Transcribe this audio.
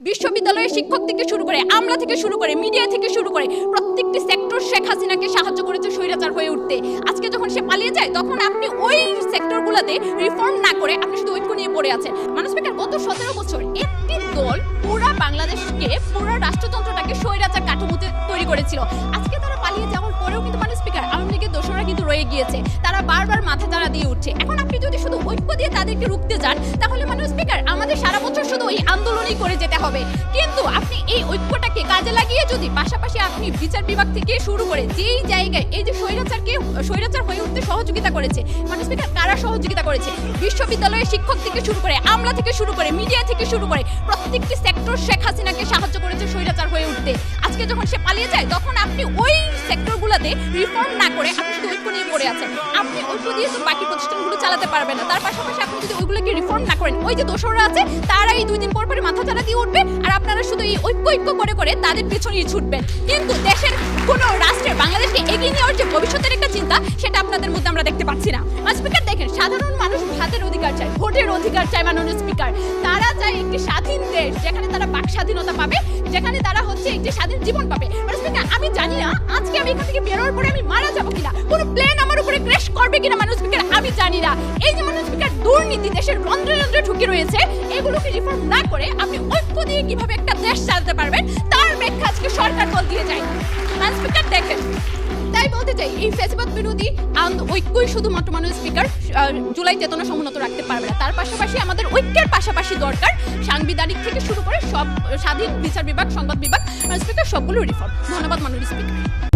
বিশ্ববিদ্যালয়ের শিক্ষক থেকে শুরু করে আমলা থেকে শুরু করে মিডিয়া থেকে শুরু করে প্রত্যেকটি সেক্টর শেখ হাসিনাকে সাহায্য করেছে স্বৈরাচার হয়ে উঠতে। আজকে যখন সে পালিয়ে যায় তখন আপনি ওই সেক্টরগুলোতে রিফর্ম না করে আপনি শুধু ঐক্য নিয়ে পড়ে আছেন। মানুষ স্পিকার গত 17 বছর একটি দল পুরা বাংলাদেশকে পুরা রাষ্ট্রযন্ত্রটাকে স্বৈরাচার কাঠামোতে তৈরি করেছিল। আজকে তারা পালিয়ে যাওয়ার পরেও কিন্তু মানুষ স্পিকার আওয়ামী লীগের দোষরা কিন্তু রয়ে গিয়েছে, তারা বারবার মাথা চাড়া দিয়ে উঠছে। এখন আপনি যদি শুধু ঐক্য দিয়ে তাদেরকে রুখতে যান তাহলে মানুষ স্পিকার আমাদের সারা বছর শুধু ওই আন্দোলনই করে যেতে হবে। কিন্তু আপনি এই ঐক্যটাকে কাজে লাগিয়ে যদি পাশাপাশি আপনি বিচার বিভাগ থেকে শুরু করে যেই জায়গায় এই যে স্বৈরাচার হয়ে উঠতে সহযোগিতা করেছে, মানুষ স্পিকার কারা সহযোগিতা করেছে? বিশ্ববিদ্যালয়ের শিক্ষক থেকে শুরু করে আমলা থেকে শুরু করে মিডিয়া থেকে শুরু করে প্রত্যেকটি সেক্টর শেখ হাসিনাকে সাহায্য করেছে স্বৈরাচার হয়ে উঠতে। আজকে যখন সে পালিয়ে যায় তখন আপনি ওই সেক্টরগুলোতে রিফর্ম না করে আপনি শুধু ঐক্য নিয়ে পড়ে আছেন। আপনি ঐক্য দিয়ে তো বাকি প্রতিষ্ঠানগুলো চালাতে পারবেন না। তার পাশাপাশি আপনি যদি ওইগুলোকে রিফর্ম না করেন, ওই যে দোষররা আছে তারা এই 2 দিন পর পরে মাথা চাড়া দিয়ে উঠবে আর আপনারা শুধু এই ঐক্য করে তাদের পেছনেই ছুটবেন। কিন্তু দেশের কোনো রাষ্ট্রের বাংলাদেশকে এগিয়ে নেওয়ার যে ভবিষ্যতের একটা চিন্তা সেটা আপনাদের মধ্যে আমরা দেখতে পাচ্ছি না। স্পিকার দেখেন, সাধারণ মানুষ ভাতের অধিকার চায়, ভোটের অধিকার চায় মাননীয় স্পিকার। তারা চায় একটি স্বাধীন দেশ যেখানে তারা বাক স্বাধীনতা পাবে, যেখানে তারা একটি স্বাধীন জীবন পাবে। স্পিকার আমি জানি না আজকে আমি এখান থেকে বেরোর পরে আমি মারা যাবো কিনা, কোনো প্লেন আমার উপরে ক্র্যাশ করবে কিনা মাননীয় স্পিকার আমি জানি না। এই যে মাননীয় স্পিকার দুর্নীতি দেশের রন্ধ্রে রন্ধ্রে ঢুকে রয়েছে, এগুলোকে রিফর্ম না করে আপনি ঐক্য দিয়ে কিভাবে একটা দেশ চালাতে পারবেন তার ব্যাখ্যা আজকে সরকার বল দিয়ে যায়। স্পিকার দেখেন, তাই বলতে চাই এই ফ্যাসিবাদ বিরোধী ঐক্যই শুধুমাত্র মাননীয় স্পিকার জুলাই চেতনা সমুন্নত রাখতে পারবে না। তার পাশাপাশি আমাদের ঐক্যের পাশাপাশি দরকার সাংবিধানিক থেকে শুরু করে সব স্বাধীন বিচার বিভাগ, সংবাদ বিভাগ, স্পিকার সবগুলো রিফর্ম। ধন্যবাদ মাননীয় স্পিকার।